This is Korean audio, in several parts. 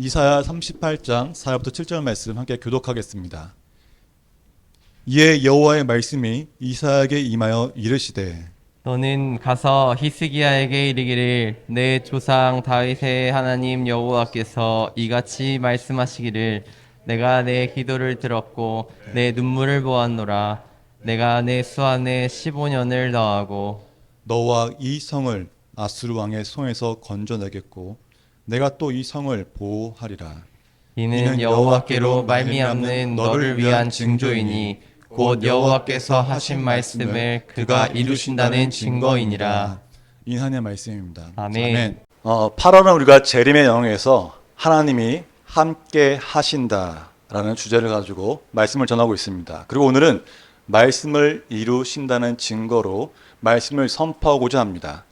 이사야 38장 4절부터 7절 말씀 함께 교독하겠습니다. 이에 여호와의 말씀이 이사야에게 임하여 이르시되 너는 가서 히스기야에게 이르기를 내 조상 다윗의 하나님 여호와께서 이같이 말씀하시기를 내가 내 기도를 들었고 내 눈물을 보았노라. 내가 내 수 안에 15년을 더하고 너와 이 성을 아수르 왕의 손에서 건져내겠고 내가 또 이 성을 보호하리라. 이는 여호와께로 말미암는 너를 위한 징조이니 곧 여호와께서 하신 말씀을 그가 이루신다는 증거이니라. 이 하나님의 말씀입니다. 아멘. 8월은 우리가 재림의 영에서 하나님이 함께 하신다라는 주제를 가지고 말씀을 전하고 있습니다. 그리고 오늘은 말씀을 이루신다는 증거로 말씀을 선포하고자 합니다.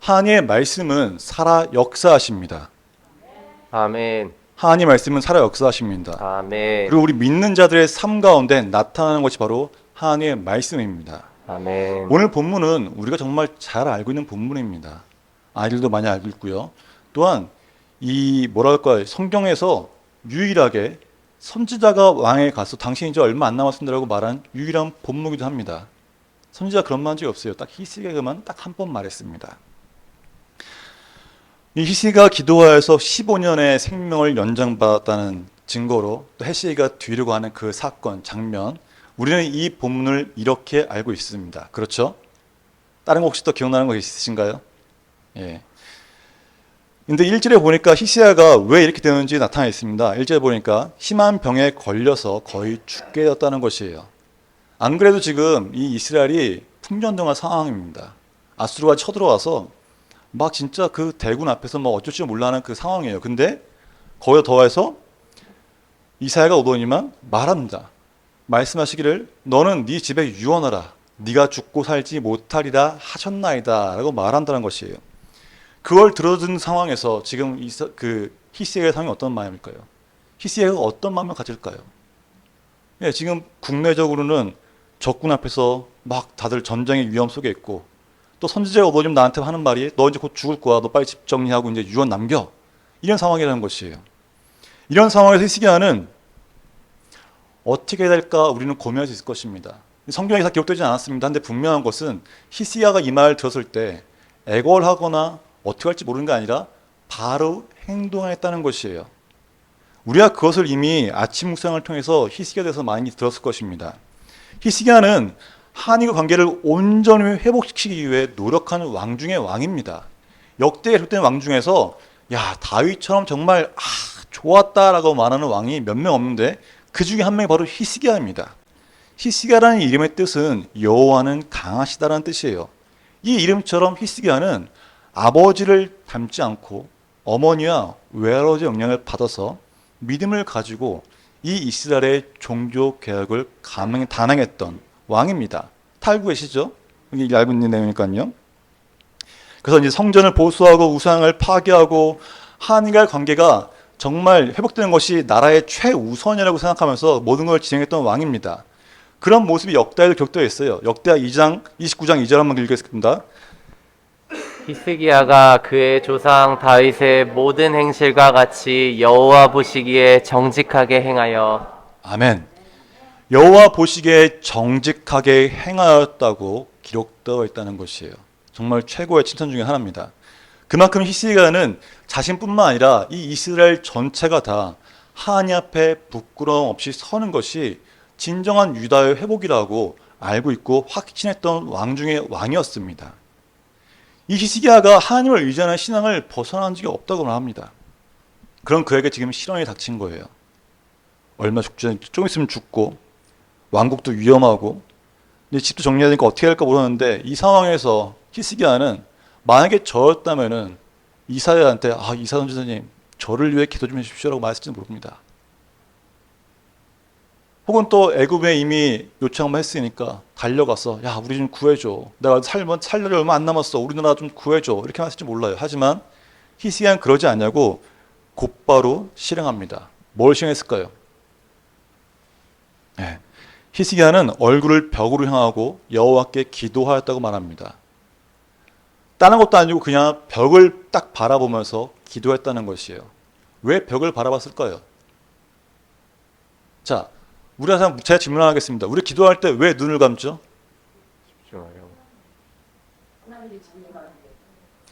하나님의 말씀은 살아 역사하십니다. 아멘. 하나님의 말씀은 살아 역사하십니다. 아멘. 그리고 우리 믿는 자들의 삶 가운데 나타나는 것이 바로 하나님의 말씀입니다. 아멘. 오늘 본문은 우리가 정말 잘 알고 있는 본문입니다. 아이들도 많이 알고 있고요. 또한 이 성경에서 유일하게 선지자가 왕에 가서 당신이 이제 얼마 안 남았습니다라고 말한 유일한 본문이기도 합니다. 선지자가 그런 말 한 적이 없어요. 딱 히스기야만 딱 한 번 말했습니다. 이 히스기야가 기도하여서 15년의 생명을 연장받았다는 증거로 또 헤시기가 뒤로 가는 그 사건, 장면, 우리는 이 본문을 이렇게 알고 있습니다. 그렇죠? 다른 거 혹시 또 기억나는 거 있으신가요? 예. 근데 1절에 보니까 히스기야가 왜 이렇게 되는지 나타나 있습니다. 1절에 보니까 심한 병에 걸려서 거의 죽게 되었다는 것이에요. 안 그래도 지금 이 이스라엘이 풍년등화 상황입니다. 아수르가 쳐들어와서 막 진짜 그 대군 앞에서 막 어쩔 줄 몰라 하는 그 상황이에요. 근데 거기에 더해서 이사야가 오더니만 말합니다. 말씀하시기를 너는 네 집에 유언하라. 네가 죽고 살지 못하리라 하셨나이다 라고 말한다는 것이에요. 그걸 들어준 상황에서 지금 히스기야의 상황이 어떤 마음일까요? 히스기야가 어떤 마음을 가질까요? 예, 지금 국내적으로는 적군 앞에서 막 다들 전쟁의 위험 속에 있고 또 선지자가 오더니 나한테 하는 말이 너 이제 곧 죽을 거야. 너 빨리 집 정리하고 이제 유언 남겨. 이런 상황이라는 것이에요. 이런 상황에서 히스기야는 어떻게 될까 우리는 고민할 수 있을 것입니다. 성경에 다 기록되지 않았습니다. 근데 분명한 것은 히스기야가 이 말을 들었을 때 애걸하거나 어떻게 할지 모르는 게 아니라 바로 행동했다는 것이에요. 우리가 그것을 이미 아침 묵상을 통해서 히스기야에 대해서 많이 들었을 것입니다. 히스기야는 하나님과 관계를 온전히 회복시키기 위해 노력하는 왕 중의 왕입니다. 역대에 기록된 왕 중에서 야 다윗처럼 정말 좋았다라고 말하는 왕이 몇 명 없는데 그 중에 한 명이 바로 히스기야입니다. 히스기야라는 이름의 뜻은 여호와는 강하시다라는 뜻이에요. 이 이름처럼 히스기야는 아버지를 닮지 않고 어머니와 외할아버지의 영향을 받아서 믿음을 가지고 이 이스라엘의 종교 개혁을 단행했던 왕입니다. 다 알고 계시죠? 여기 얇은 내용이니까요. 그래서 이제 성전을 보수하고 우상을 파괴하고 하나님과의 관계가 정말 회복되는 것이 나라의 최우선이라고 생각하면서 모든 걸 진행했던 왕입니다. 그런 모습이 역대에도 기록되어 있어요. 역대하 2장 29장 2절 한번 읽겠습니다. 히스기야가 그의 조상 다윗의 모든 행실과 같이 여호와 보시기에 정직하게 행하여 아멘. 여호와 보시기에 정직하게 행하였다고 기록되어 있다는 것이에요. 정말 최고의 칭찬 중에 하나입니다. 그만큼 히스기야는 자신뿐만 아니라 이 이스라엘 전체가 다 하나님 앞에 부끄러움 없이 서는 것이 진정한 유다의 회복이라고 알고 있고 확신했던 왕 중의 왕이었습니다. 이 히스기야가 하나님을 의지하는 신앙을 벗어난 적이 없다고 말합니다. 그럼 그에게 지금 시련이 닥친 거예요. 얼마 죽지, 좀 있으면 죽고 왕국도 위험하고 근데 집도 정리해야 되니까 어떻게 할까 모르는데 이 상황에서 히스기야는 만약에 저였다면은 이사야한테 이사 선지자님 저를 위해 기도 좀 해주십시오라고 말했을지도 모릅니다. 혹은 또 애굽에 이미 요청 한번 했으니까 달려가서 야 우리 좀 구해줘. 내가 살 날이 얼마 안 남았어. 우리나라 좀 구해줘. 이렇게 말했을지 몰라요. 하지만 히스기야는 그러지 않냐고 곧바로 실행합니다. 뭘 실행했을까요? 네. 히스기야는 얼굴을 벽으로 향하고 여호와께 기도하였다고 말합니다. 다른 것도 아니고 그냥 벽을 딱 바라보면서 기도했다는 것이에요. 왜 벽을 바라봤을까요? 자, 우리 항상 제가 질문하겠습니다. 우리 기도할 때 왜 눈을 감죠?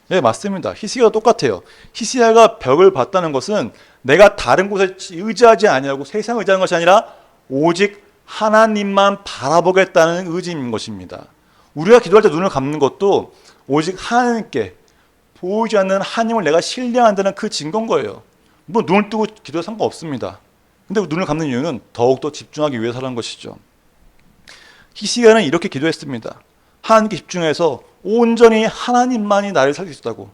네, 맞습니다. 히스기야가 똑같아요. 히스기야가 벽을 봤다는 것은 내가 다른 곳에 의지하지 아니하고 세상을 의지하는 것이 아니라 오직 하나님만 바라보겠다는 의지인 것입니다. 우리가 기도할 때 눈을 감는 것도 오직 하나님께 보이지 않는 하나님을 내가 신뢰한다는 그 증거인 거예요. 뭐 눈을 뜨고 기도해 상관없습니다. 근데 눈을 감는 이유는 더욱더 집중하기 위해서라는 것이죠. 히스기야는 이렇게 기도했습니다. 하나님께 집중해서 온전히 하나님만이 나를 살릴 수 있다고,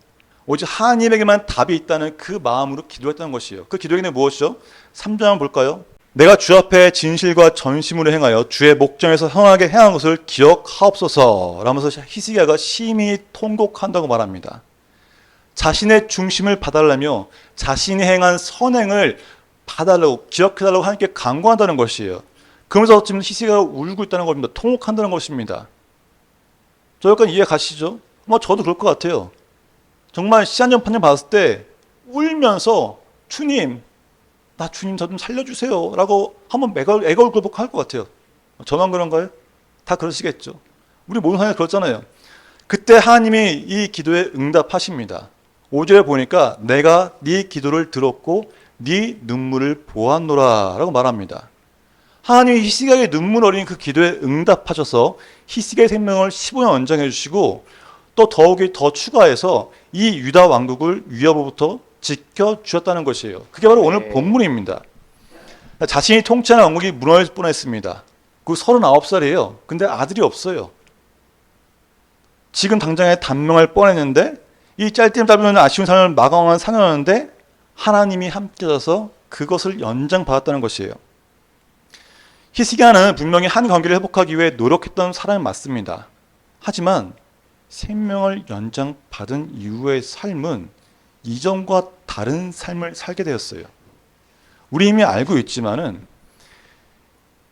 오직 하나님에게만 답이 있다는 그 마음으로 기도했다는 것이에요. 그 기도에는 무엇이죠? 3절 한번 볼까요? 내가 주 앞에 진실과 전심으로 행하여 주의 목전에서 선하게 행한 것을 기억하옵소서 라면서 히스기야가 심히 통곡한다고 말합니다. 자신의 중심을 봐달라며 자신이 행한 선행을 봐달라고, 기억해달라고 하나님께 간구한다는 것이에요. 그러면서 지금 히스기야가 울고 있다는 겁니다. 통곡한다는 것입니다. 저 약간 이해 가시죠? 뭐 저도 그럴 것 같아요. 정말 시한전 판정 받았을 때 울면서 주님, 나 주님 저 좀 살려주세요 라고 한번 애걸굴복할 것 같아요. 저만 그런가요? 다 그러시겠죠. 우리 모든 사람이 그렇잖아요. 그때 하나님이 이 기도에 응답하십니다. 5절에 보니까 내가 네 기도를 들었고 네 눈물을 보았노라 라고 말합니다. 하나님이 히스기야의 눈물 어린 그 기도에 응답하셔서 히스기야의 생명을 15년 연장해 주시고 또 더욱이 더 추가해서 이 유다 왕국을 위협으로부터 지켜주셨다는 것이에요. 그게 바로 오늘 본문입니다. 자신이 통치하는 왕국이 무너질 뻔했습니다. 그 39살이에요. 근데 아들이 없어요. 지금 당장에 단명할 뻔했는데 이 짧은 아쉬운 삶을 마감한 상황이었는데 하나님이 함께 하셔서 그것을 연장받았다는 것이에요. 히스기야는 분명히 한 관계를 회복하기 위해 노력했던 사람이 맞습니다. 하지만 생명을 연장받은 이후의 삶은 이전과 다른 삶을 살게 되었어요. 우리 이미 알고 있지만은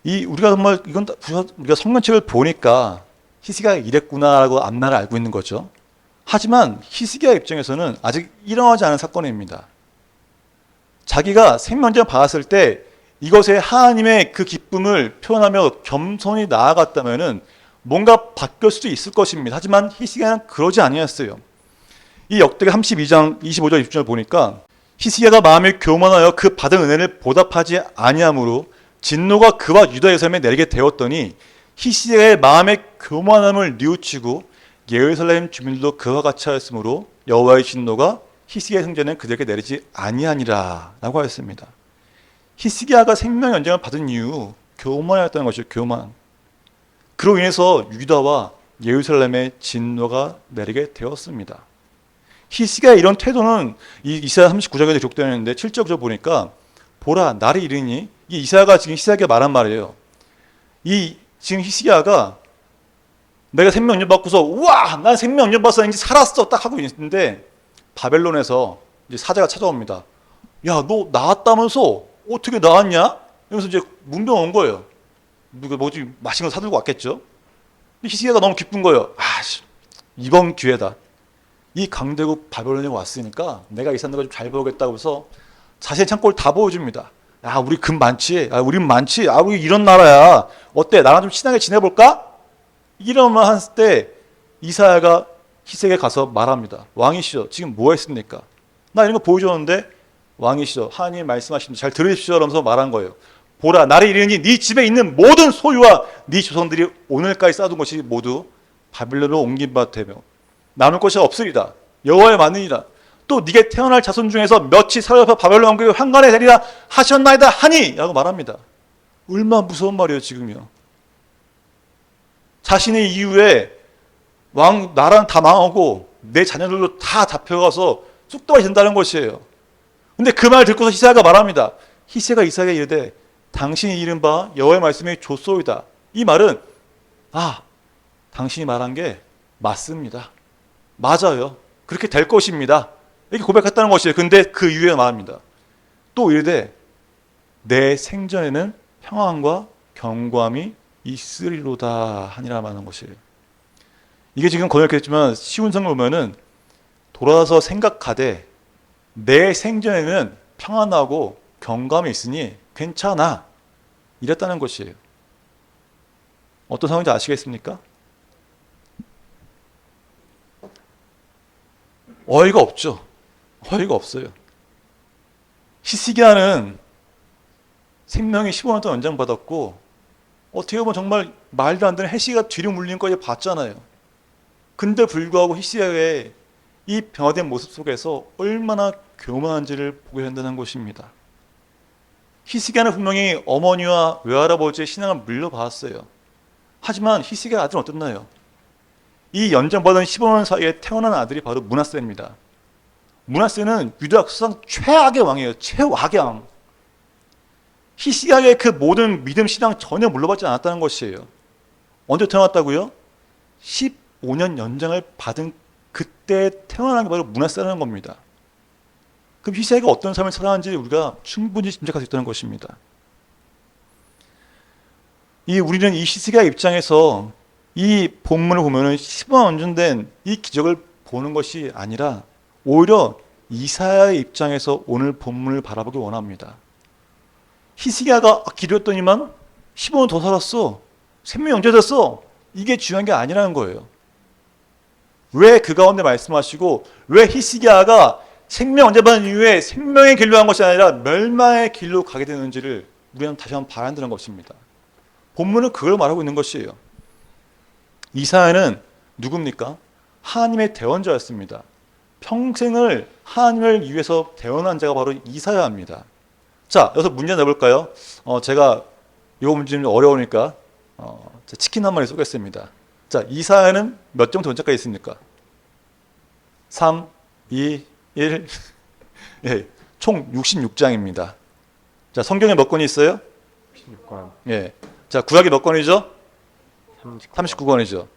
우리가 정말 우리가 성경책을 보니까 히스기야가 이랬구나라고 앞날을 알고 있는 거죠. 하지만 히스기야 입장에서는 아직 일어나지 않은 사건입니다. 자기가 생명연장 받았을 때 이것에 하나님의 그 기쁨을 표현하며 겸손히 나아갔다면은 뭔가 바뀔 수도 있을 것입니다. 하지만 히스기야는 그러지 아니었어요. 이 역대기 32장 25절 20절을 보니까 히스기야가 마음이 교만하여 그 받은 은혜를 보답하지 아니하므로 진노가 그와 유다 예루살렘에 내리게 되었더니 히스기야의 마음의 교만함을 뉘우치고 예루살렘 주민들도 그와 같이 하였으므로 여호와의 진노가 히스기야의 성전에 그들에게 내리지 아니하니라 라고 하였습니다. 히스기야가 생명 연장을 받은 이유 교만이었다는 것이죠. 교만. 그로 인해서 유다와 예루살렘에 진노가 내리게 되었습니다. 히스기야의 이런 태도는 이사야 39장에 기록되어 있는데 7절 구절 보니까 보라 날이 이르니 이 이사야가 지금 히스기야에게 말한 말이에요. 지금 히스기야가 내가 생명 연장 받고서 우와 난 생명 연장 받았어 이제 살았어 딱 하고 있는데 바벨론에서 이제 사자가 찾아옵니다. 야 너 나왔다면서 어떻게 나왔냐? 이러면서 이제 문병 온 거예요. 누가 뭐지 맛있는 거 사들고 왔겠죠. 히스기야가 너무 기쁜 거예요. 이번 기회다. 이 강대국 바벨론에 왔으니까 내가 이 사람들 좀 잘 보겠다고 해서 자신의 창고를 다 보여줍니다. 야 우리 금 많지. 우린 많지. 우리 이런 나라야. 어때? 나랑 좀 친하게 지내볼까? 이런 말 했을 때 이사야가 히스기야에 가서 말합니다. 왕이시여 지금 뭐 했습니까? 나 이런 거 보여줬는데 왕이시여 하나님이 말씀하십니다. 잘 들으십시오 하면서 말한 거예요. 보라 날이 이르니 네 집에 있는 모든 소유와 네 조상들이 오늘까지 쌓아둔 것이 모두 바벨론으로 옮긴 바 되며 남을 것이 없으리라. 여호와의 만능이라. 또 네게 태어날 자손 중에서 몇이 사로잡혀 바벨론 왕국의 환관에 되리라 하셨나이다 하니 라고 말합니다. 얼마나 무서운 말이에요 지금요. 자신의 이후에 나라는 다 망하고 내 자녀들도 다 잡혀가서 쑥도가 된다는 것이에요. 근데 그 말 듣고서 히스기야가 말합니다. 히스기야가 이사야에게 이르되 당신이 이른 바 여호와의 말씀이 좋소이다. 이 말은 당신이 말한 게 맞습니다. 맞아요. 그렇게 될 것입니다. 이렇게 고백했다는 것이에요. 근데 그 이후에 말합니다. 또 이르되 내 생전에는 평안과 경고함이 있으리로다 하니라 말하는 것이에요. 이게 지금 번역했지만 쉬운 성을 보면은 돌아서 생각하되 내 생전에는 평안하고 경감이 있으니 괜찮아. 이랬다는 것이에요. 어떤 상황인지 아시겠습니까? 어이가 없죠. 어이가 없어요. 히스기야는 생명이 15년 동안 연장받았고 어떻게 보면 정말 말도 안 되는 해시가 뒤로 물린 거에 봤잖아요. 근데 불구하고 히스기야의 이 변화된 모습 속에서 얼마나 교만한지를 보게 된다는 것입니다. 히스기야는 분명히 어머니와 외할아버지의 신앙을 물려받았어요. 하지만 히스기야 아들은 어땠나요? 이 연장받은 15년 사이에 태어난 아들이 바로 므낫세입니다. 므낫세는 유다 역사상 최악의 왕이에요. 최악의 왕. 히스기야의 그 모든 믿음 신앙 전혀 물려받지 않았다는 것이에요. 언제 태어났다고요? 15년 연장을 받은 그때 태어난 게 바로 므낫세라는 겁니다. 그럼 히스기야가 어떤 삶을 살아왔는지 우리가 충분히 짐작할 수 있다는 것입니다. 우리는 이 히스기야 입장에서 이 본문을 보면은 15년 연장된 이 기적을 보는 것이 아니라 오히려 이사야의 입장에서 오늘 본문을 바라보기 원합니다. 히스기야가 기도했더니만 15년 더 살았어. 생명이 연장됐어. 이게 중요한 게 아니라는 거예요. 왜 그 가운데 말씀하시고 왜 히스기야가 생명 연장받은 이후에 생명의 길로 한 것이 아니라 멸망의 길로 가게 되는지를 우리는 다시 한번 봐야 한다는 것입니다. 본문은 그걸 말하고 있는 것이에요. 이사야는 누굽니까? 하나님의 대언자였습니다. 평생을 하나님을 위해서 대언한 자가 바로 이사야입니다. 자, 여기서 문제 내볼까요? 제가 이 문제 좀 어려우니까 치킨 한 마리 쏘겠습니다. 자, 이사야는 몇 장 전자까지 있습니까? 3, 2, 1. 예, 총 66장입니다. 자, 성경에 몇 권이 있어요? 16권. 예. 자, 구약이 몇 권이죠? 39권이죠.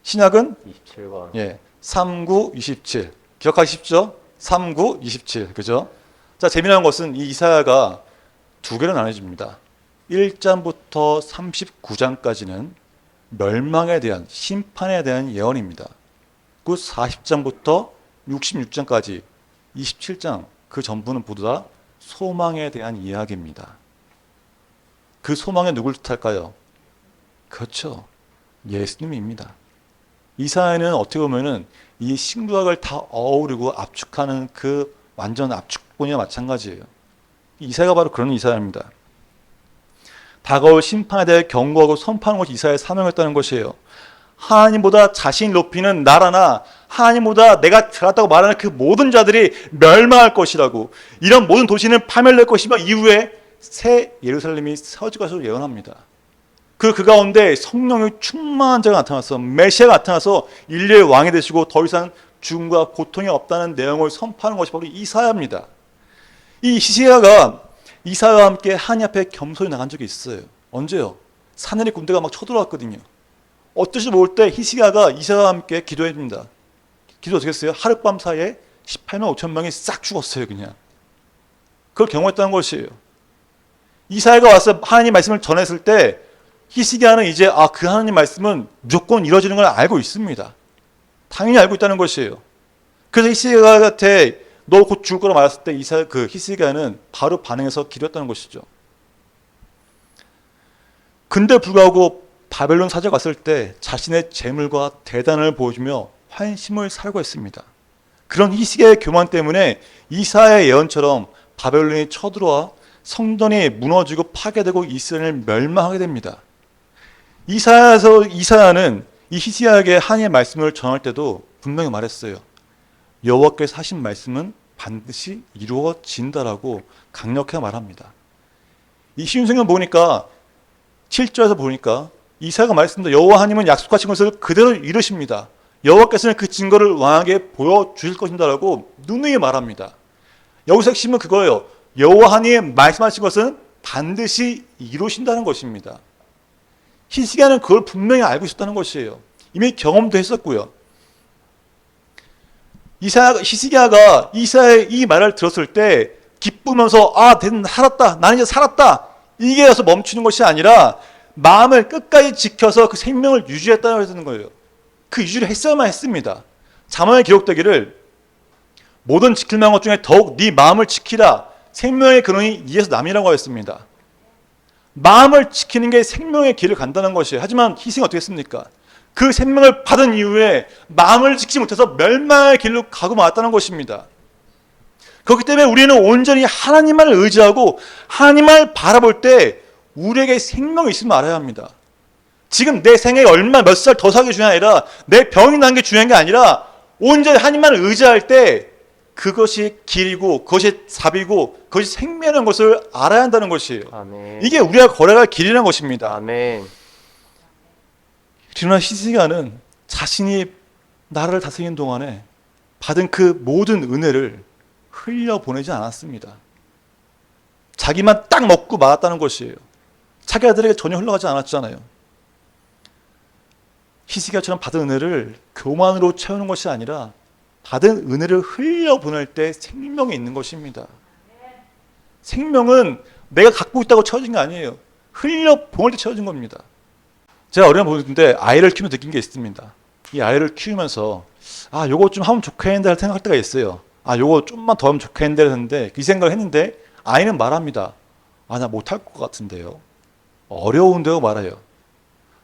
신약은 27권. 예. 3, 9, 27. 기억하기 쉽죠? 3, 9, 27. 그죠? 자, 재미난 것은 이 이사야가 두 개로 나눠집니다. 1장부터 39장까지는 멸망에 대한, 심판에 대한 예언입니다. 그 40장부터 66장까지 27장 그 전부는 모두 다 소망에 대한 이야기입니다. 그 소망에 누굴 뜻할까요? 그렇죠. 예수님입니다. 이사야는 어떻게 보면은 이 신구약을 다 어우르고 압축하는 그 완전 압축본이와 마찬가지예요. 이사야가 바로 그런 이사야입니다. 다가올 심판에 대해 경고하고 선포하는 것이 이사야의 사명이었다는 것이에요. 하나님보다 자신을 높이는 나라나 하나님보다 내가 잘났다고 말하는 그 모든 자들이 멸망할 것이라고, 이런 모든 도시는 파멸될 것이며 이후에 새 예루살렘이 세워질 것으로 예언합니다. 그 가운데 성령이 충만한 자가 나타나서 메시아가 나타나서 인류의 왕이 되시고 더 이상 죽음과 고통이 없다는 내용을 선포하는 것이 바로 이사야입니다. 이 히스기야가 이사야와 함께 하나님 앞에 겸손히 나간 적이 있어요. 언제요? 사내리 군대가 막 쳐들어왔거든요. 어떨지 모를 때 히스기야가 이사야와 함께 기도해줍니다. 기도 어떻게 했어요? 하룻밤 사이에 18만 5천 명이 싹 죽었어요. 그냥 그걸 경험했다는 것이에요. 이사야가 와서 하나님 말씀을 전했을 때 히스기야는 이제 그 하나님 말씀은 무조건 이루어지는 걸 알고 있습니다. 당연히 알고 있다는 것이에요. 그래서 히스기야한테 너 곧 죽을 거라 말했을 때 히스기야는 바로 반응해서 기도했다는 것이죠. 근데 불구하고 바벨론 사제가 왔을 때 자신의 재물과 대단을 보여주며 환심을 사려고 했습니다. 그런 히스기야의 교만 때문에 이사야의 예언처럼 바벨론이 쳐들어와 성전이 무너지고 파괴되고 이스라엘을 멸망하게 됩니다. 이사야는 이 히스기야에게 하나님의 말씀을 전할 때도 분명히 말했어요. 여호와께서 하신 말씀은 반드시 이루어진다라고 강력하게 말합니다. 이 시운성경 보니까 7절에서 보니까 이사야가 말씀드린 여호와 하나님은 약속하신 것을 그대로 이루십니다. 여호와께서는 그 증거를 왕에게 보여주실 것입니다라고 누누이 말합니다. 여기서 핵심은 그거예요. 여호와 하나님이 말씀하신 것은 반드시 이루신다는 것입니다. 히스기야는 그걸 분명히 알고 있었다는 것이에요. 이미 경험도 했었고요. 히스기야가 이사야의 이 말을 들었을 때 기쁘면서 살았다. 나는 이제 살았다. 이게 해서 멈추는 것이 아니라 마음을 끝까지 지켜서 그 생명을 유지했다는 거예요. 그 유지를 했어야만 했습니다. 잠언에 기록되기를 모든 지킬 만한 것 중에 더욱 네 마음을 지키라. 생명의 근원이 이에서 남이라고 하였습니다. 마음을 지키는 게 생명의 길을 간다는 것이에요. 하지만 희생이 어떻게 했습니까? 그 생명을 받은 이후에 마음을 지키지 못해서 멸망의 길로 가고 말았다는 것입니다. 그렇기 때문에 우리는 온전히 하나님만 의지하고 하나님만 바라볼 때 우리에게 생명이 있음을 알아야 합니다. 지금 내 생에 얼마 몇 살 더 사는 게 중요한 게 아니라 내 병이 난 게 중요한 게 아니라 온전히 하나님만 의지할 때 그것이 길이고 그것이 답이고 그것이 생명이라는 것을 알아야 한다는 것이에요. 아멘. 이게 우리가 걸어갈 길이라는 것입니다. 아멘. 그러나 히스기야는 자신이 나라를 다스리는 동안에 받은 그 모든 은혜를 흘려보내지 않았습니다. 자기만 딱 먹고 말았다는 것이에요. 자기 아들에게 전혀 흘러가지 않았잖아요. 히스기야처럼 받은 은혜를 교만으로 채우는 것이 아니라 받은 은혜를 흘려보낼 때 생명이 있는 것입니다. 생명은 내가 갖고 있다고 채워진 게 아니에요. 흘려보낼 때 채워진 겁니다. 제가 어려운 보는데 아이를 키우면서 느낀 게 있습니다. 이 아이를 키우면서 요거 좀 하면 좋겠는데 생각할 때가 있어요. 요거 좀만 더 하면 좋겠는데 했는데 이 생각을 했는데 아이는 말합니다. 나 못할 것 같은데요. 어려운데요 말해요.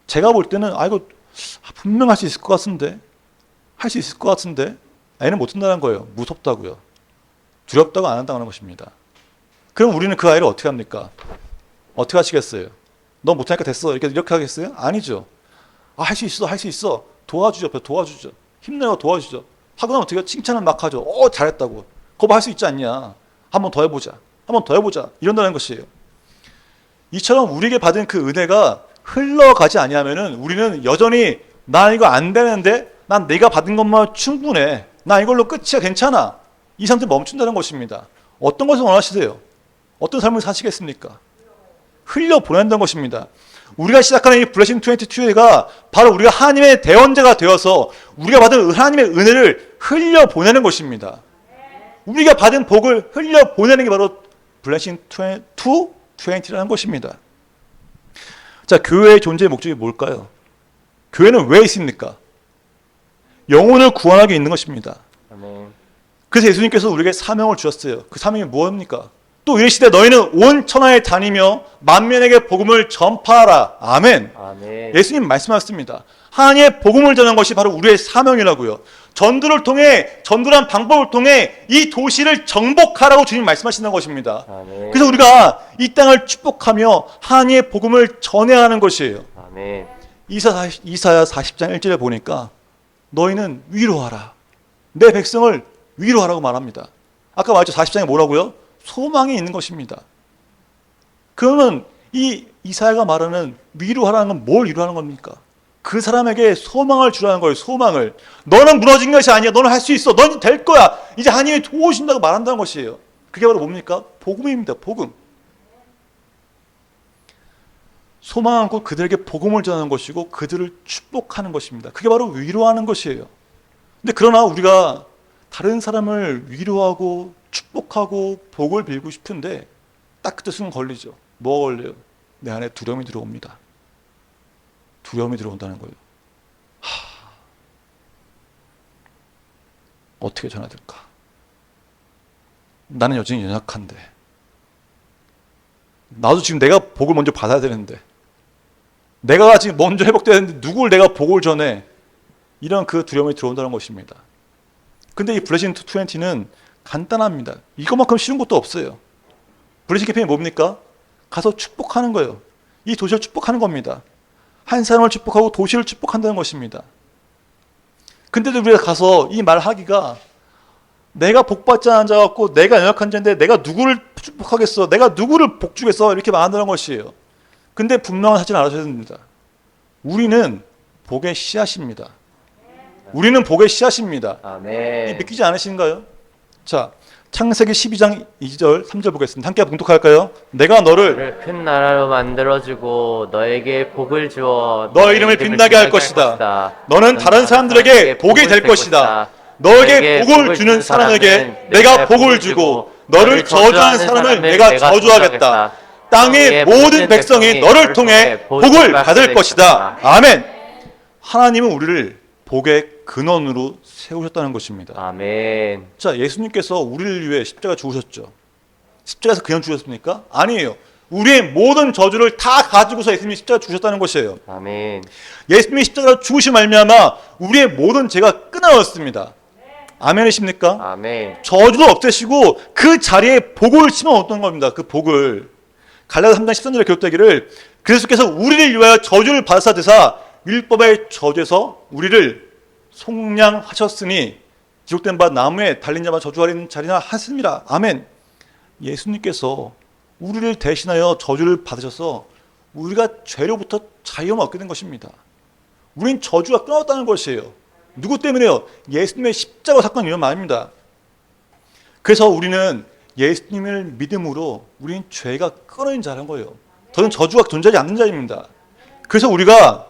제가 볼 때는 이거 분명 할 수 있을 것 같은데 할 수 있을 것 같은데 아이는 못한다는 거예요. 무섭다고요. 두렵다고 안 한다는 것입니다. 그럼 우리는 그 아이를 어떻게 합니까? 어떻게 하시겠어요? 너 못하니까 됐어. 이렇게 하겠어요? 아니죠. 할 수 있어, 할 수 있어. 도와주죠. 도와주죠. 힘내요, 도와주죠. 하고 나면 어떻게 칭찬을 막 하죠. 잘했다고. 그거 할 수 있지 않냐. 한 번 더 해보자. 한 번 더 해보자. 이런다는 것이에요. 이처럼 우리에게 받은 그 은혜가 흘러가지 아니하면은 우리는 여전히 나 이거 안 되는데 난 내가 받은 것만 충분해. 나 이걸로 끝이야. 괜찮아. 이 상태 멈춘다는 것입니다. 어떤 것을 원하시세요? 어떤 삶을 사시겠습니까? 흘려보낸다는 것입니다. 우리가 시작하는 이 블레싱 22가 바로 우리가 하나님의 대언자가 되어서 우리가 받은 하나님의 은혜를 흘려보내는 것입니다. 우리가 받은 복을 흘려보내는 게 바로 블레싱 20라는 것입니다. 자, 교회의 존재의 목적이 뭘까요? 교회는 왜 있습니까? 영혼을 구원하기 있는 것입니다. 아멘. 그래서 예수님께서 우리에게 사명을 주셨어요. 그 사명이 무엇입니까? 또 이르시되 너희는 온 천하에 다니며 만민에게 복음을 전파하라. 아멘. 아멘. 예수님 말씀하셨습니다. 하나님의 복음을 전하는 것이 바로 우리의 사명이라고요. 전도란 방법을 통해 이 도시를 정복하라고 주님 말씀하시는 것입니다. 아멘. 그래서 우리가 이 땅을 축복하며 하나님의 복음을 전해야 하는 것이에요. 아멘. 이사야 40장 1절에 보니까 너희는 위로하라. 내 백성을 위로하라고 말합니다. 아까 말했죠. 40장에 뭐라고요? 소망이 있는 것입니다. 그러면 이 이사야가 말하는 위로하라는 건 뭘 위로하는 겁니까? 그 사람에게 소망을 주라는 거예요. 소망을. 너는 무너진 것이 아니야. 너는 할 수 있어. 너는 될 거야. 이제 하나님이 도우신다고 말한다는 것이에요. 그게 바로 뭡니까? 복음입니다. 복음. 소망은 곧 그들에게 복음을 전하는 것이고 그들을 축복하는 것입니다. 그게 바로 위로하는 것이에요. 근데 그러나 우리가 다른 사람을 위로하고 축복하고 복을 빌고 싶은데 딱 그때 순간 걸리죠. 뭐가 걸려요? 내 안에 두려움이 들어옵니다. 두려움이 들어온다는 거예요. 어떻게 전해야 될까? 나는 여전히 연약한데 나도 지금 내가 복을 먼저 받아야 되는데 내가 지금 먼저 회복돼야 되는데 누굴 내가 복을 전해? 이런 그 두려움이 들어온다는 것입니다. 근데 이 블레싱 20는 간단합니다. 이것만큼 쉬운 것도 없어요. 블레싱 캠페인이 뭡니까? 가서 축복하는 거예요. 이 도시를 축복하는 겁니다. 한 사람을 축복하고 도시를 축복한다는 것입니다. 근데도 우리가 가서 이 말 하기가 내가 복받지 않은 자 같고 내가 연약한 자인데 내가 누구를 축복하겠어? 내가 누구를 복주겠어? 이렇게 말한다는 것이에요. 근데 분명한 사실을 알아셔야 됩니다. 우리는 복의 씨앗입니다. 우리는 복의 씨앗입니다. 아멘. 믿기지 않으신가요? 자, 창세기 12장 2절 3절 보겠습니다. 함께 봉독할까요? 내가 너를 너를 큰 나라로 만들어주고 너에게 복을 주어 너의 이름을 빛나게 할 것이다. 너는 다른 사람들에게 복이 될 것이다. 너에게 복을 주는 사람에게 내가 복을 주고 너를 저주하는 사람을 내가 저주하겠다. 땅의 모든 백성이 너를 통해 복을 받을 것이다. 아멘. 하나님은 우리를 복의 근원으로 세우셨다는 것입니다. 아멘. 자, 예수님께서 우리를 위해 십자가 죽으셨죠. 십자가에서 그냥 죽었습니까? 아니에요. 우리의 모든 저주를 다 가지고서 예수님이 십자가 죽으셨다는 것이에요. 아멘. 예수님이 십자가로 죽으신 말미암아 우리의 모든 죄가 끊어졌습니다. 아멘이십니까? 아멘. 저주를 없애시고 그 자리에 복을 심어놓던 겁니다. 그 복을. 갈라디아 3장 13절에 기록되기를 그리스도께서 우리를 위하여 저주를 받으사 율법의 저주에서 우리를 속량하셨으니 기록된 바 나무에 달린 자만 저주하리는 자리나 하십니다. 아멘. 예수님께서 우리를 대신하여 저주를 받으셔서 우리가 죄로부터 자유를 얻게 된 것입니다. 우린 저주가 끊어졌다는 것이에요. 누구 때문에요? 예수님의 십자가 사건이 이런 말입니다. 그래서 우리는 예수님을 믿음으로 우리는 죄가 끊어진 자라는 거예요. 더는 저주가 존재하지 않는 자입니다. 그래서 우리가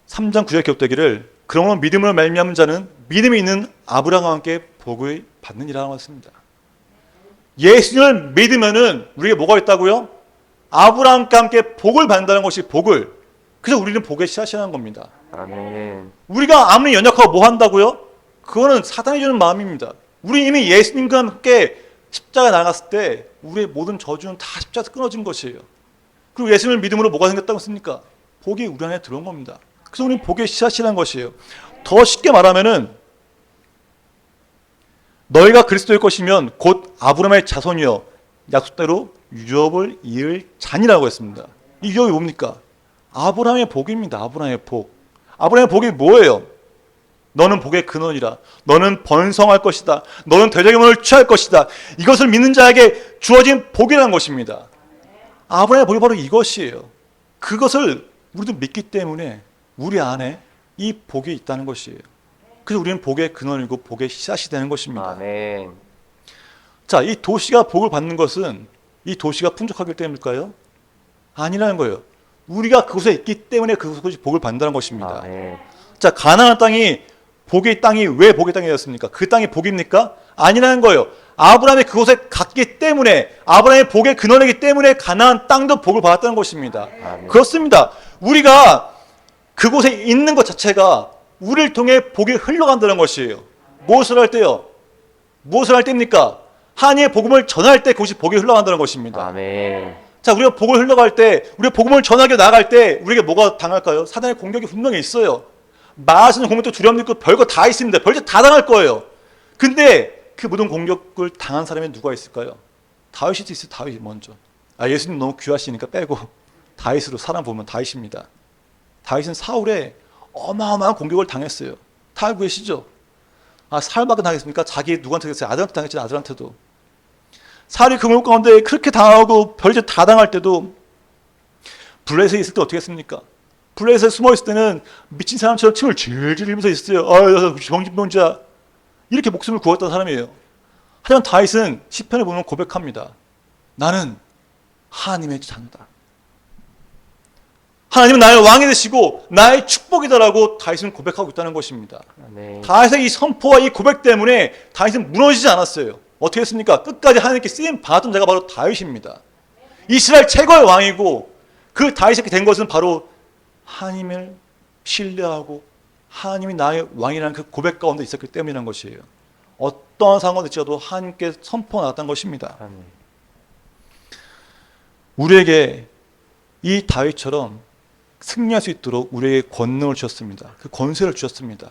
3장 9절에 기록되기를 그러므로 믿음으로 말미암은 자는 믿음이 있는 아브라함과 함께 복을 받느니라고 했습니다. 예수님을 믿으면은 우리에게 뭐가 있다고요? 아브라함과 함께 복을 받는다는 것이 복을. 그래서 우리는 복의 씨앗이라는 겁니다. 아멘. 우리가 아무리 연약하고 뭐 한다고요? 그거는 사단이 주는 마음입니다. 우리 이미 예수님과 함께 십자가에 나갔을 때 우리의 모든 저주는 다 십자가에서 끊어진 것이에요. 그리고 예수님을 믿음으로 뭐가 생겼다고 했습니까? 복이 우리 안에 들어온 겁니다. 그래서 우리는 복의 씨앗이라는 것이에요. 더 쉽게 말하면은 너희가 그리스도의 것이면 곧 아브라함의 자손이여 약속대로 유업을 이을 자니라고 했습니다. 이 유업이 뭡니까? 아브라함의 복입니다. 아브라함의 복. 아브라함의 복이 뭐예요? 너는 복의 근원이라. 너는 번성할 것이다. 너는 대적의 문을 취할 것이다. 이것을 믿는 자에게 주어진 복이라는 것입니다. 아브라함의 복이 바로 이것이에요. 그것을 우리도 믿기 때문에 우리 안에 이 복이 있다는 것이에요. 그래서 우리는 복의 근원이고 복의 씨앗이 되는 것입니다. 아멘. 자, 이 도시가 복을 받는 것은 이 도시가 풍족하기 때문일까요? 아니라는 거예요. 우리가 그곳에 있기 때문에 그곳이 복을 받는다는 것입니다. 아멘. 자, 가나안 땅이 복의 땅이 왜 복의 땅이었습니까? 그 땅이 복입니까? 아니라는 거예요. 아브라함이 그곳에 갔기 때문에 아브라함의 복의 근원이기 때문에 가나안 땅도 복을 받았다는 것입니다. 아멘. 그렇습니다. 우리가 그곳에 있는 것 자체가 우리를 통해 복이 흘러간다는 것이에요. 무엇을 할 때요? 무엇을 할 때입니까? 하나님의 복음을 전할 때 그것이 복이 흘러간다는 것입니다. 아멘. 자, 우리가 복을 흘러갈 때, 우리가 복음을 전하게 나갈 때 우리에게 뭐가 당할까요? 사단의 공격이 분명히 있어요. 마하시는 공격도 두려움 있고 별거 다 있습니다. 별짓 다 당할 거예요. 근데 그 모든 공격을 당한 사람이 누가 있을까요? 다윗이 있어요. 다윗이 먼저. 아, 예수님 너무 귀하시니까 빼고 다윗으로 사람 보면 다윗입니다. 다윗은 사울의 어마어마한 공격을 당했어요. 다 알고 계시죠? 아, 사울밖에 당했습니까? 자기 누구한테 당했어요? 아들한테 당했죠. 아들한테도. 사울이 그 공격 가운데 그렇게 당하고 별짓 다 당할 때도 블레셋에 있을 때 어떻게 했습니까? 블레셋에 숨어 있을 때는 미친 사람처럼 침을 질질 흘리면서 있었어요. 아, 정신병자. 이렇게 목숨을 구했던 사람이에요. 하지만 다윗은 시편에 보면 고백합니다. 나는 하나님의 자녀다. 하나님은 나의 왕이 되시고 나의 축복이다라고 다윗은 고백하고 있다는 것입니다. 아멘. 다윗의 이 선포와 이 고백 때문에 다윗은 무너지지 않았어요. 어떻게 했습니까? 끝까지 하나님께 쓰임 받았던 자가 바로 다윗입니다. 이스라엘 최고의 왕이고 그 다윗이 된 것은 바로 하나님을 신뢰하고 하나님이 나의 왕이라는 그 고백 가운데 있었기 때문이라는 것이에요. 어떠한 상황이 될지라도 하나님께 선포가 나왔다는 것입니다. 아멘. 우리에게 이 다윗처럼 승리할 수 있도록 우리에게 권능을 주셨습니다. 그 권세를 주셨습니다.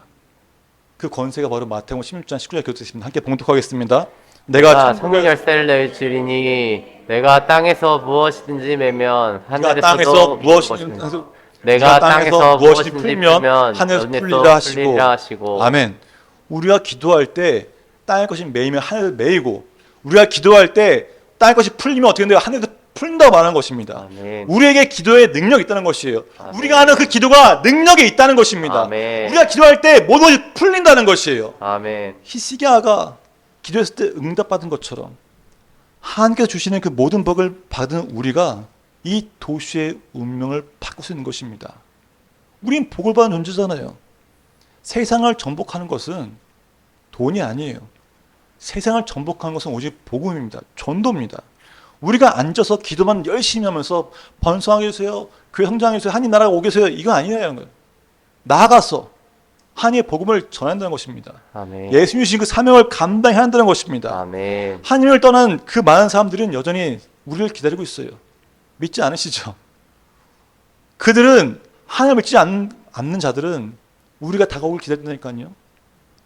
그 권세가 바로 마태복음 16장 19절에 기록되어 있습니다. 함께 봉독하겠습니다. 내가 성문 열쇠를 낼 줄이니 내가 땅에서 무엇이든지 매면 땅에서 하늘에서도 무엇이든지 내가 땅에서 무엇이든지 풀면 하늘에서 풀리라 하시고. 아멘. 우리가 기도할 때 땅의 것이 매이면 하늘에서 매이고 우리가 기도할 때 땅의 것이 풀리면 어떻게 돼요? 하늘에서 풀린다고 말하는 것입니다. 아멘. 우리에게 기도에 능력이 있다는 것이에요. 아멘. 우리가 하는 그 기도가 능력이 있다는 것입니다. 아멘. 우리가 기도할 때 모든 것이 풀린다는 것이에요. 아멘. 히스기야가 기도했을 때 응답받은 것처럼 하나님께서 주시는 그 모든 복을 받은 우리가 이 도시의 운명을 바꿀 수 있는 것입니다. 우린 복을 받은 존재잖아요. 세상을 정복하는 것은 돈이 아니에요. 세상을 정복하는 것은 오직 복음입니다. 전도입니다. 우리가 앉아서 기도만 열심히 하면서 번성하게 해주세요. 교회 성장해 주세요. 하나님 나라가 오게 해주세요. 이거 아니라는 거예요. 나아가서 하나님의 복음을 전한다는 것입니다. 아멘. 예수님이 주신 그 사명을 감당해야 한다는 것입니다. 아멘. 하나님을 떠난 그 많은 사람들은 여전히 우리를 기다리고 있어요. 믿지 않으시죠? 그들은 하나님을 믿지 않는 자들은 우리가 다가오길 기다린다니까요.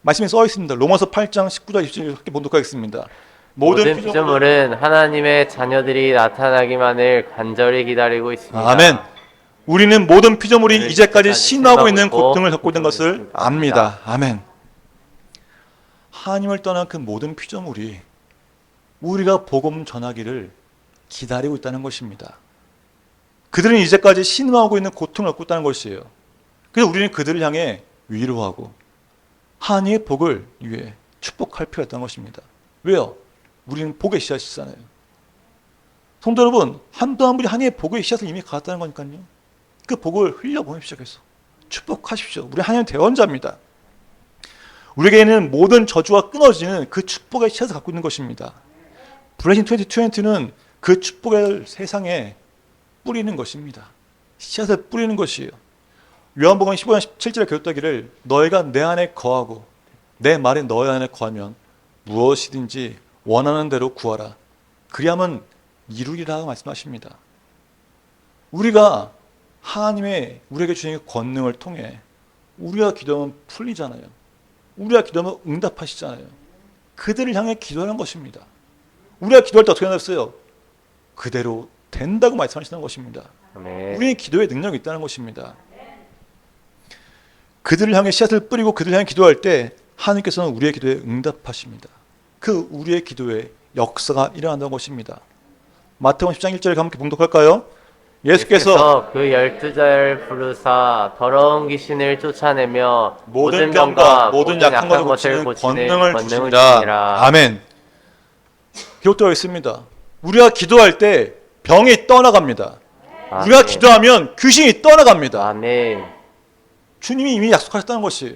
말씀에 써 있습니다. 로마서 8장 19절 20절 함께 봉독하겠습니다. 모든 피조물은 하나님의 자녀들이 나타나기만을 간절히 기다리고 있습니다. 아멘. 우리는 모든 피조물이 이제까지 이제까지 신나고 있는 신나고 고통을 겪고 있는 것을 고통을 압니다. 아멘. 하나님을 떠난 그 모든 피조물이 우리가 복음 전하기를 기다리고 있다는 것입니다. 그들은 이제까지 신음하고 있는 고통을 겪고 있다는 것이에요. 그래서 우리는 그들을 향해 위로하고 하나님의 복을 위해 축복할 필요가 있다는 것입니다. 왜요? 우리는 복의 씨앗이잖아요. 성도 여러분, 한 분 한 분이 하나님의 복의 씨앗을 이미 갖았다는 거니까요. 그 복을 흘려보내십시오. 계속 축복하십시오. 우리 하나님 대원자입니다. 우리에게는 모든 저주가 끊어지는 그 축복의 씨앗을 갖고 있는 것입니다. 블레싱 2020는 그 축복을 세상에 뿌리는 것입니다. 씨앗을 뿌리는 것이에요. 요한복음 15장 17절에 기록되기를 너희가 내 안에 거하고 내 말이 너희 안에 거하면 무엇이든지 원하는 대로 구하라. 그리하면 이루리라 말씀하십니다. 우리가 하나님의 우리에게 주신 권능을 통해 우리가 기도하면 풀리잖아요. 우리가 기도하면 응답하시잖아요. 그들을 향해 기도하는 것입니다. 우리가 기도할 때 어떻게 하겠어요? 그대로 된다고 말씀하시는 것입니다. 아멘. 우리의 기도에 능력이 있다는 것입니다. 그들을 향해 씨앗을 뿌리고 그들을 향해 기도할 때 하나님께서는 우리의 기도에 응답하십니다. 그 우리의 기도에 역사가 일어난다는 것입니다. 마태복음 10장 1절에 함께 봉독할까요? 예수께서 그 12절 부르사 더러운 귀신을 쫓아내며 모든 병과 모든 약한 것을 고치는 권능을 주시니라. 아멘. 기록되어 있습니다. 우리가 기도할 때 병이 떠나갑니다. 아멘. 우리가 기도하면 귀신이 떠나갑니다. 아멘. 주님이 이미 약속하셨다는 것이에요.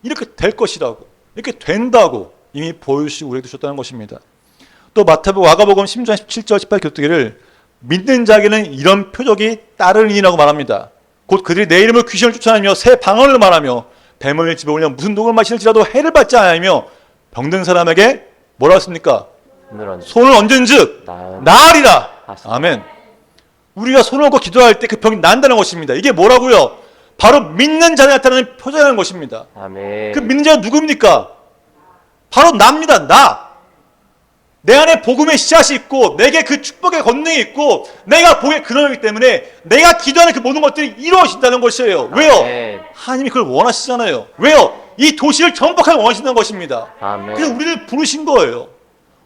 이렇게 될 것이라고, 이렇게 된다고 이미 보여주시고 우리에게 주셨다는 것입니다. 또 마가복음 16장 17절 18절 기록되기를 믿는 자에게는 이런 표적이 따르니라고 말합니다. 곧 그들이 내 이름으로 귀신을 쫓아내며 새 방언을 말하며 뱀을 집어올려 무슨 독을 마시는지라도 해를 받지 않으며 병든 사람에게 뭐라 했습니까? 손을 얹은즉 나으리라. 아멘. 우리가 손을 얹고 기도할 때 그 병이 난다는 것입니다. 이게 뭐라고요? 바로 믿는 자에 나타나는 표적이라는 것입니다. 아멘. 그 믿는 자가 누굽니까? 바로 나입니다. 나. 내 안에 복음의 씨앗이 있고 내게 그 축복의 권능이 있고 내가 복의 근원이기 때문에 내가 기도하는 그 모든 것들이 이루어진다는 것이에요. 왜요? 아멘. 하나님이 그걸 원하시잖아요. 왜요? 이 도시를 정복하기 원하신다는 것입니다. 아멘. 그래서 우리를 부르신 거예요.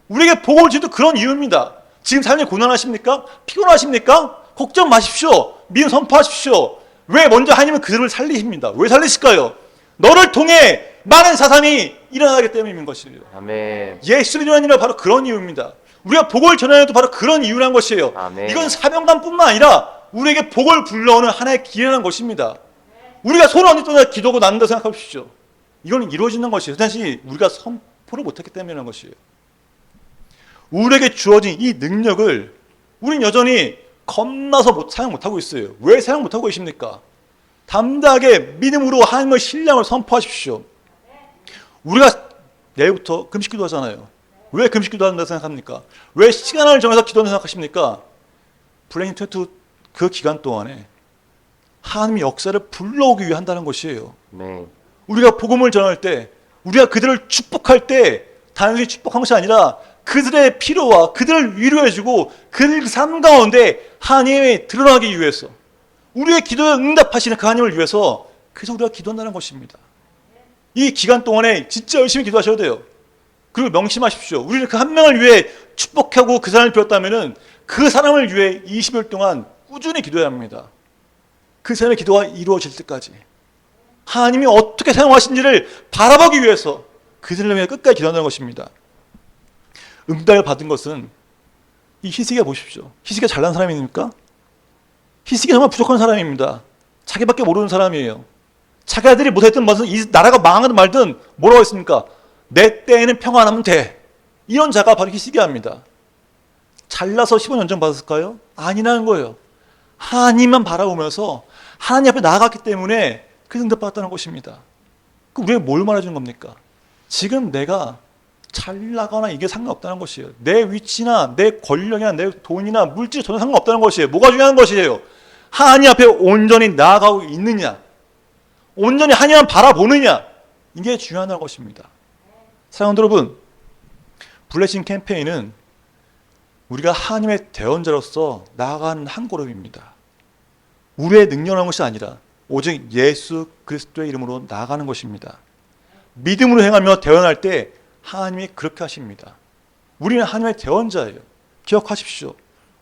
우리에게 복을 주도 그런 이유입니다. 지금 삶이 고난하십니까? 피곤하십니까? 걱정 마십시오. 믿음 선포하십시오. 왜 먼저 하나님은 그들을 살리십니다. 왜 살리실까요? 너를 통해 많은 사상이 일어나기 때문인 것이에요. 아멘. 예수를 일어난 이유는 바로 그런 이유입니다. 우리가 복을 전하는 것도 바로 그런 이유란 것이에요. 아멘. 이건 사명감뿐만 아니라 우리에게 복을 불러오는 하나의 기회라는 것입니다. 우리가 손을 얹었다 기도하고 난다 생각하십시오. 이건 이루어지는 것이에요. 다시 우리가 선포를 못했기 때문이라는 것이에요. 우리에게 주어진 이 능력을 우린 여전히 겁나서 사용 못하고 있어요. 왜 사용 못하고 계십니까? 담대하게 믿음으로 하나님의 신령을 선포하십시오. 우리가 내일부터 금식기도 하잖아요. 왜 금식기도 한다고 생각합니까? 왜 시간을 정해서 기도한다고 생각하십니까? 블레싱 22 그 기간 동안에 하나님의 역사를 불러오기 위해 한다는 것이에요. 네. 우리가 복음을 전할 때 우리가 그들을 축복할 때 단순히 축복한 것이 아니라 그들의 필요와 그들을 위로해주고 그들 삶 가운데 하나님이 드러나기 위해서 우리의 기도에 응답하시는 그 하나님을 위해서 그래서 우리가 기도한다는 것입니다. 이 기간 동안에 진짜 열심히 기도하셔야 돼요. 그리고 명심하십시오. 우리는 그 한 명을 위해 축복하고 그 사람을 빌었다면 그 사람을 위해 20일 동안 꾸준히 기도해야 합니다. 그 사람의 기도가 이루어질 때까지 하나님이 어떻게 사용하신지를 바라보기 위해서 그들을 위해 끝까지 기도한다는 것입니다. 응답을 받은 것은 이 히스기야 보십시오. 히스기야 잘난 사람입니까? 히스기야 정말 부족한 사람입니다. 자기밖에 모르는 사람이에요. 자기들이 못했던 것은 이 나라가 망하든 말든 뭐라고 했습니까? 내 때에는 평안하면 돼. 이런 자가 바로 히스기야입니다. 잘나서 15년 연장 받았을까요? 아니라는 거예요. 하나님만 바라보면서 하나님 앞에 나아갔기 때문에 그 응답 받았다는 것입니다. 그 우리가 뭘 말해주는 겁니까? 지금 내가 잘 나가나 이게 상관없다는 것이에요. 내 위치나 내 권력이나 내 돈이나 물질 전혀 상관없다는 것이에요. 뭐가 중요한 것이에요? 하나님 앞에 온전히 나아가고 있느냐, 온전히 하나님만 바라보느냐, 이게 중요한 것입니다. 사랑하는 여러분, 블레싱 캠페인은 우리가 하나님의 대언자로서 나아가는 한 걸음입니다. 우리의 능력한 것이 아니라 오직 예수 그리스도의 이름으로 나아가는 것입니다. 믿음으로 행하며 대언할 때 하나님이 그렇게 하십니다. 우리는 하나님의 대언자예요. 기억하십시오.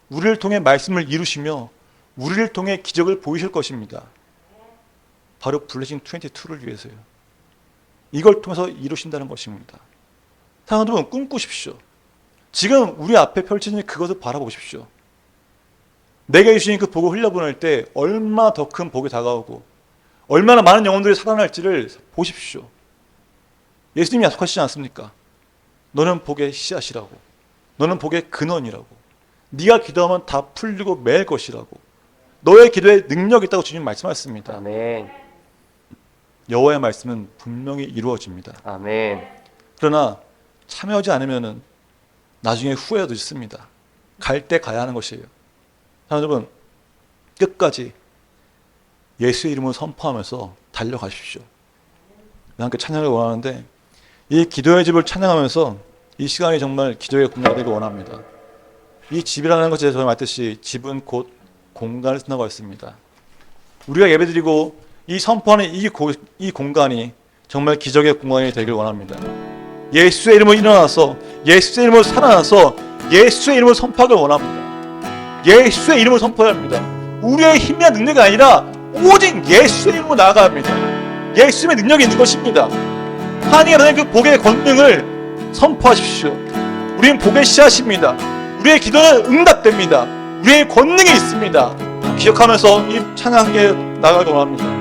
우리를 통해 말씀을 이루시며 우리를 통해 기적을 보이실 것입니다. 바로 블레싱 22를 위해서요. 이걸 통해서 이루신다는 것입니다. 사랑하는 여러분, 꿈꾸십시오. 지금 우리 앞에 펼쳐진 그것을 바라보십시오. 내게 주신 그 복을 흘려보낼 때 얼마나 더 큰 복이 다가오고 얼마나 많은 영혼들이 살아날지를 보십시오. 예수님이 약속하시지 않습니까? 너는 복의 씨앗이라고, 너는 복의 근원이라고, 네가 기도하면 다 풀리고 매일 것이라고, 너의 기도에 능력이 있다고 주님 말씀하셨습니다. 아멘. 여호와의 말씀은 분명히 이루어집니다. 아멘. 그러나 참여하지 않으면 나중에 후회도 있습니다. 갈 때 가야 하는 것이에요. 여러분, 끝까지 예수의 이름을 선포하면서 달려가십시오. 함께 찬양을 원하는데 이 기도의 집을 찬양하면서 이 시간이 정말 기도의 공간이 되길 원합니다. 이 집이라는 것에 저희 말했듯이 집은 곧 공간을 쓴다고 했습니다. 우리가 예배드리고 이 선포하는 이 공간이 정말 기적의 공간이 되길 원합니다. 예수의 이름으로 일어나서 예수의 이름으로 살아나서 예수의 이름을 선포하길 원합니다. 예수의 이름을 선포해야 합니다. 우리의 힘이나 능력이 아니라 오직 예수의 이름으로 나아가야 합니다. 예수의 능력이 있는 것입니다. 하나님의 나라의 그 복의 권능을 선포하십시오. 우리는 복의 씨앗입니다. 우리의 기도는 응답됩니다. 우리의 권능이 있습니다. 기억하면서 이 찬양에 나아가길 원합니다.